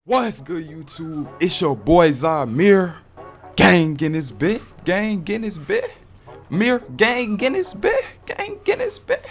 What's good, YouTube? It's your boy Zymirr. Gang in his bit. Gang in his bit. Mirror gang in his bit. Gang in his bit.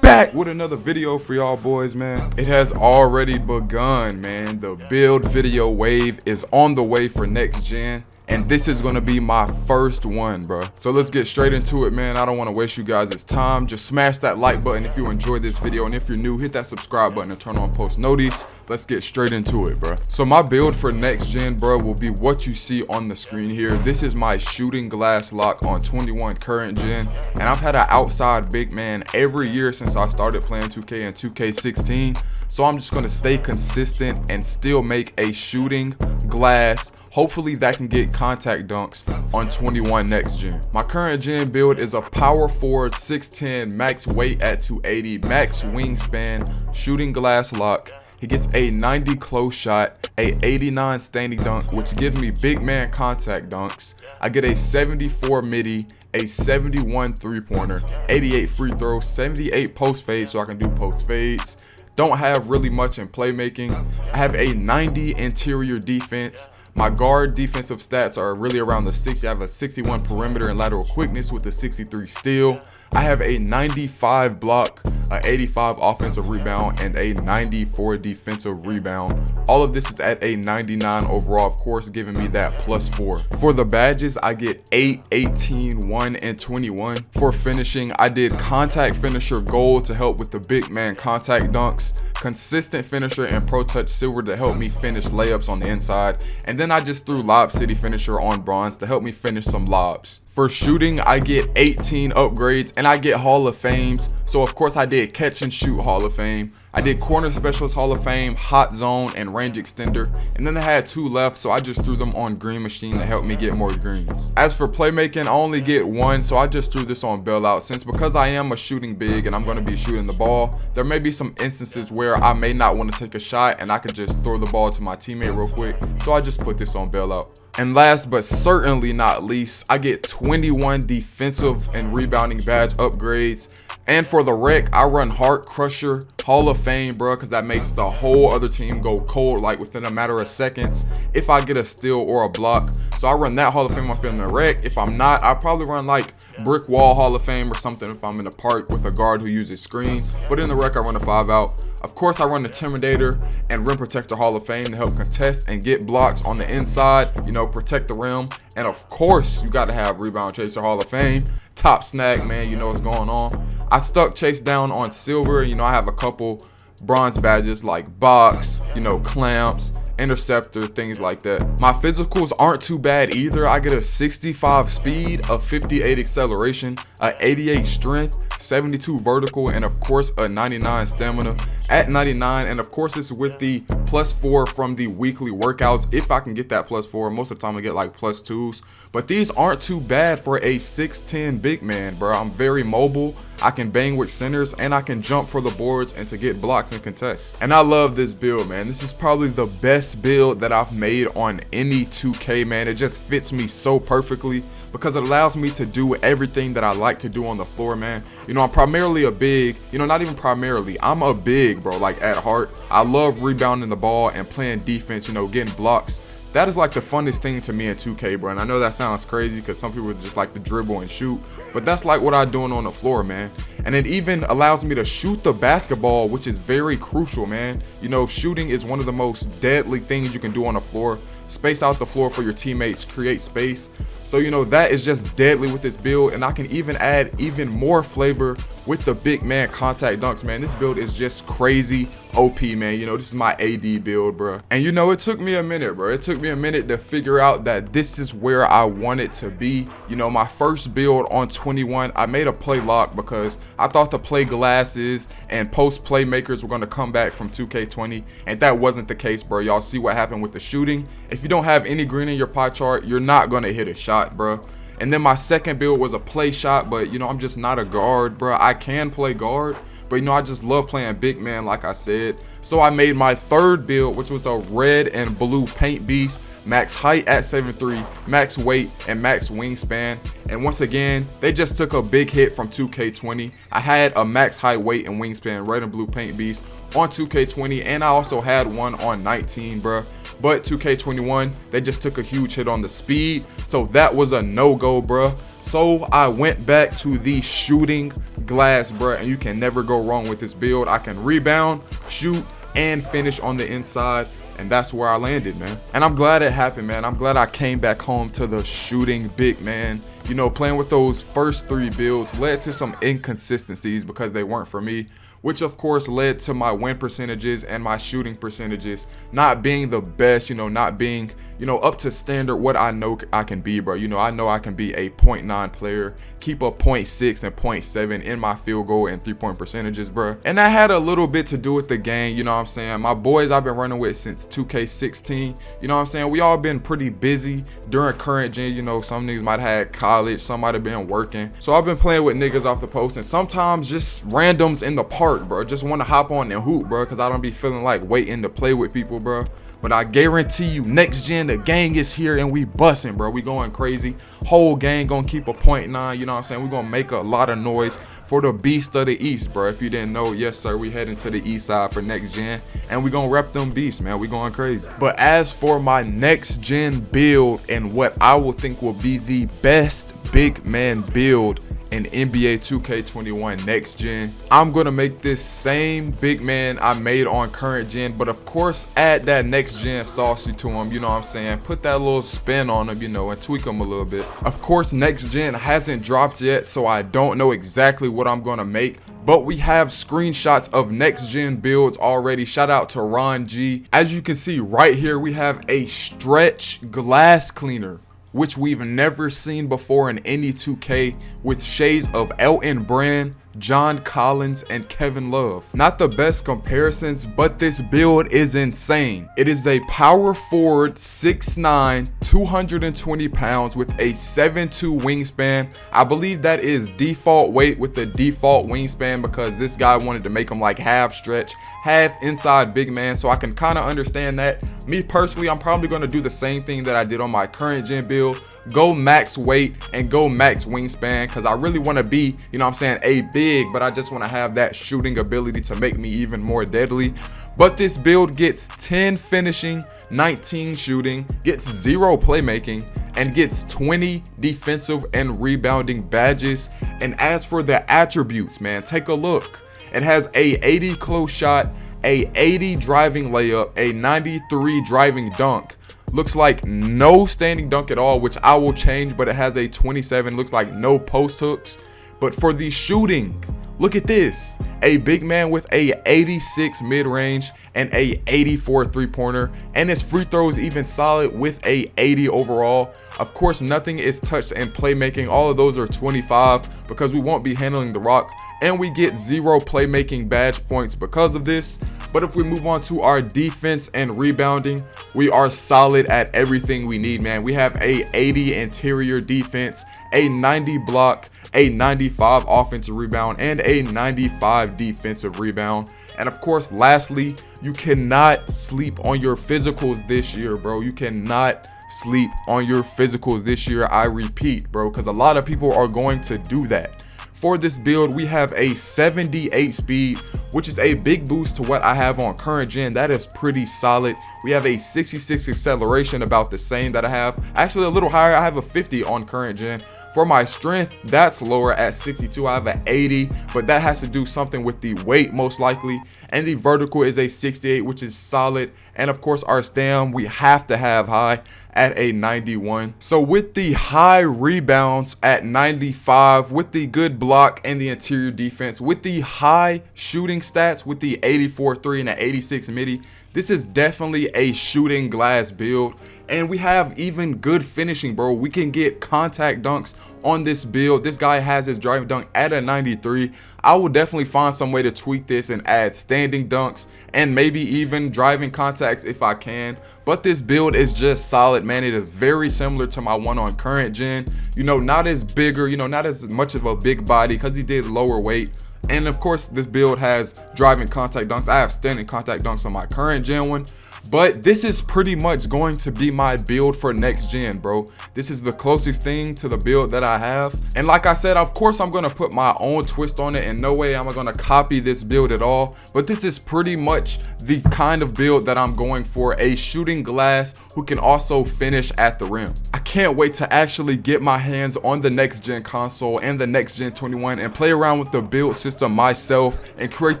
Back with another video for y'all boys, man. It has already begun, man. The build video wave is on the way for next gen. And this is gonna be my first one, bro. So let's get straight into it, man. I don't want to waste you guys' time. Just smash that like button if you enjoyed this video, and if you're new, hit that subscribe button and turn on post notice. Let's get straight into it, bro. So my build for next gen, bro, will be what you see on the screen here. This is my shooting glass lock on 21 current gen, and I've had an outside big man every year since I started playing 2K and 2K16. So I'm just gonna stay consistent and still make a shooting glass. Hopefully that can get contact dunks on 21 next gen. My current gen build is a power forward 6'10", max weight at 280, max wingspan, shooting glass lock. He gets a 90 close shot, a 89 standing dunk, which gives me big man contact dunks. I get a 74 midi, a 71 three-pointer, 88 free throws, 78 post fades, so I can do post fades. Don't have really much in playmaking. I have a 90 interior defense. My guard defensive stats are really around the 60. I have a 61 perimeter and lateral quickness with a 63 steal. I have a 95 block, a 85 offensive rebound, and a 94 defensive rebound. All of this is at a 99 overall, of course, giving me that +4. For the badges, I get 8, 18, 1, and 21. For finishing, I did contact finisher gold to help with the big man contact dunks, consistent finisher and pro touch silver to help me finish layups on the inside, and then I just threw lob city finisher on bronze to help me finish some lobs. For shooting, I get 18 upgrades and I get Hall of Fames. So of course I did catch and shoot Hall of Fame. I did corner specialist Hall of Fame, hot zone, and range extender. And then I had 2 left, so I just threw them on green machine to help me get more greens. As for playmaking, I only get 1, so I just threw this on bailout. Since because I am a shooting big and I'm going to be shooting the ball, there may be some instances where I may not want to take a shot and I could just throw the ball to my teammate real quick. So I just put this on bailout. And last but certainly not least, I get 21 defensive and rebounding badge upgrades. And for the rec, I run Heart Crusher Hall of Fame, bro, because that makes the whole other team go cold like within a matter of seconds if I get a steal or a block. So I run that Hall of Fame up in the rec. If I'm not, I probably run like Brick Wall Hall of Fame or something if I'm in the park with a guard who uses screens. But in the rec, I run a 5-out. Of course, I run the Intimidator and Rim Protector Hall of Fame to help contest and get blocks on the inside, you know, protect the rim. And of course, you got to have Rebound Chaser Hall of Fame. Top snag, man, you know what's going on. I stuck Chase down on silver. You know, I have a couple bronze badges like box, you know, clamps, interceptor, things like that. My physicals aren't too bad either. I get a 65 speed, a 58 acceleration, a 88 strength, 72 vertical, and of course a 99 stamina at 99. And of course it's with the +4 from the weekly workouts. If I can get that +4, most of the time I get like +2s, but these aren't too bad for a 6'10" big man, bro. I'm very mobile. I can bang with centers and I can jump for the boards and to get blocks and contests. And I love this build, man. This is probably the best build that I've made on any 2K, man. It just fits me so perfectly because it allows me to do everything that I like to do on the floor, man. You know, I'm primarily a big, you know, not even primarily, I'm a big, bro, like at heart. I love rebounding the ball and playing defense, you know, getting blocks. That is like the funnest thing to me in 2K, bro. And I know that sounds crazy because some people just like to dribble and shoot, but that's like what I'm doing on the floor, man. And it even allows me to shoot the basketball, which is very crucial, man. You know, shooting is one of the most deadly things you can do on the floor. Space out the floor for your teammates, create space. So, you know, that is just deadly with this build. And I can even add even more flavor with the big man contact dunks, man. This build is just crazy OP, man. You know, this is my AD build, bro. And you know, it took me a minute, bro. It took me a minute to figure out that this is where I want it to be. You know, my first build on 21, I made a play lock because I thought the play glasses and post playmakers were going to come back from 2K20, and that wasn't the case, bro. Y'all see what happened with the shooting. If you don't have any green in your pie chart, you're not going to hit a shot, bro. And then my second build was a play shot, but you know, I'm just not a guard, bro. I can play guard, but you know, I just love playing big man, like I said. So I made my third build, which was a red and blue paint beast, max height at 7'3", max weight, and max wingspan. And once again, they just took a big hit from 2K20. I had a max height, weight, and wingspan red and blue paint beast on 2K20, and I also had one on 19, bruh. But 2K21, they just took a huge hit on the speed, so that was a no-go, bruh. So I went back to the shooting glass, bruh, and you can never go wrong with this build. I can rebound, shoot, and finish on the inside, and that's where I landed, man. And I'm glad it happened, man. I'm glad I came back home to the shooting big man. You know, playing with those first 3 builds led to some inconsistencies because they weren't for me, which of course led to my win percentages and my shooting percentages not being the best, you know, not being, you know, up to standard what I know I can be, bro. You know, I know I can be a 0.9 player, keep a 0.6 and 0.7 in my field goal and 3-point percentages, bro. And that had a little bit to do with the game, you know what I'm saying? My boys I've been running with since 2K16, you know what I'm saying? We all been pretty busy during current gen, you know, some niggas might have had college, some might have been working. So I've been playing with niggas off the post, and sometimes just randoms in the park, bro. Just want to hop on and hoop, bro, because I don't be feeling like waiting to play with people, bro. But I guarantee you, next gen, the gang is here and we busting, bro. We going crazy. Whole gang gonna keep a 0.9, you know what I'm saying? We gonna make a lot of noise for the beast of the east, bro. If you didn't know, yes, sir, we heading to the east side for next gen, and we gonna rep them beasts, man. We going crazy. But as for my next gen build and what I will think will be the best big man build in NBA 2K21 next gen, I'm gonna make this same big man I made on current gen, but of course add that next gen saucy to him, you know what I'm saying? Put that little spin on him, you know, and tweak him a little bit. Of course, next gen hasn't dropped yet, so I don't know exactly what I'm gonna make, but we have screenshots of next gen builds already. Shout out to Ron G. As you can see right here, we have a stretch glass cleaner, which we've never seen before in any 2K, with shades of Elton Brand, John Collins, and Kevin Love. Not the best comparisons, but this build is insane. It is a power forward, 6'9", 220 pounds with a 7'2" wingspan. I believe that is default weight with the default wingspan because this guy wanted to make him like half stretch, half inside big man, so I can kind of understand that. Me personally, I'm probably going to do the same thing that I did on my current gen build, go max weight and go max wingspan, because I really want to be, you know what I'm saying, a big, but I just want to have that shooting ability to make me even more deadly. But this build gets 10 finishing, 19 shooting, gets 0 playmaking, and gets 20 defensive and rebounding badges. And as for the attributes, man, take a look. It has a 80 close shot, a 80 driving layup, a 93 driving dunk. Looks like no standing dunk at all, which I will change, but it has a 27, looks like no post hooks. But for the shooting, look at this, a big man with a 86 mid-range and a 84 three-pointer, and his free throws even solid with a 80 overall. Of course, nothing is touched in playmaking. All of those are 25 because we won't be handling the rock, and we get 0 playmaking badge points because of this. But if we move on to our defense and rebounding, we are solid at everything we need, man. We have a 80 interior defense, a 90 block, a 95 offensive rebound, and a 95 defensive rebound. And of course, lastly, you cannot sleep on your physicals this year, bro. You cannot sleep on your physicals this year. I repeat, bro, because a lot of people are going to do that. For this build, we have a 78 speed, which is a big boost to what I have on current gen. That is pretty solid. We have a 66 acceleration, about the same that I have. Actually, a little higher. I have a 50 on current gen. For my strength, that's lower at 62. I have an 80, but that has to do something with the weight most likely. And the vertical is a 68, which is solid. And of course, our stam, we have to have high at a 91. So with the high rebounds at 95, with the good block and the interior defense, with the high shooting stats, with the 84 3 and the 86 midi, This is definitely a shooting glass build, and we have even good finishing, bro. We can get contact dunks on this build. This guy has his driving dunk at a 93. I will definitely find some way to tweak this and add standing dunks and maybe even driving contacts if I can. But this build is just solid, man. It is very similar to my one on current gen. You know, not as bigger, you know, not as much of a big body because he did lower weight. And of course, this build has driving contact dunks. I have standing contact dunks on my current gen one. But this is pretty much going to be my build for next gen, bro. This is the closest thing to the build that I have. And like I said, of course, I'm going to put my own twist on it. And no way am I going to copy this build at all. But this is pretty much the kind of build that I'm going for. A shooting glass who can also finish at the rim. I can't wait to actually get my hands on the next gen console and the next gen 21 and play around with the build system myself and create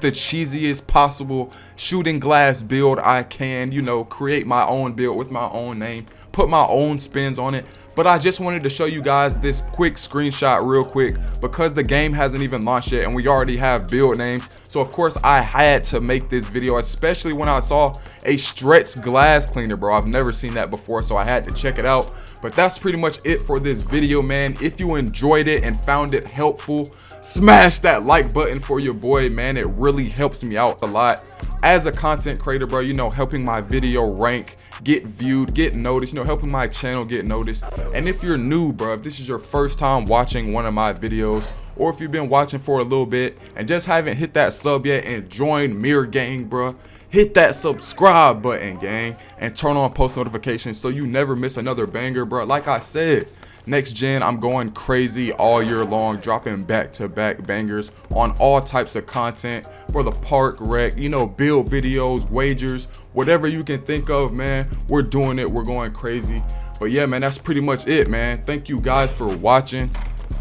the cheesiest possible shooting glass build I can. You know, create my own build with my own name, put my own spins on it. But I just wanted to show you guys this quick screenshot real quick because the game hasn't even launched yet and we already have build names. So of course I had to make this video, especially when I saw a stretched glass cleaner, bro. I've never seen that before, so I had to check it out. But that's pretty much it for this video, man. If you enjoyed it and found it helpful, smash that like button for your boy, man. It really helps me out a lot as a content creator, bro. You know, helping my video rank, get viewed, get noticed, you know, helping my channel get noticed. And if you're new, bro, if this is your first time watching one of my videos, or if you've been watching for a little bit and just haven't hit that sub yet and joined Mirror Gang, bro, hit that subscribe button, gang, and turn on post notifications so you never miss another banger, bro. Like I said, next gen, I'm going crazy all year long, dropping back-to-back bangers on all types of content for the park rec, you know, build videos, wagers, whatever you can think of, man. We're doing it. We're going crazy. But yeah, man, that's pretty much it, man. Thank you guys for watching.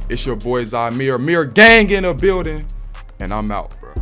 It's your boy Zymirr, Mirror Gang in the building, and I'm out, bro.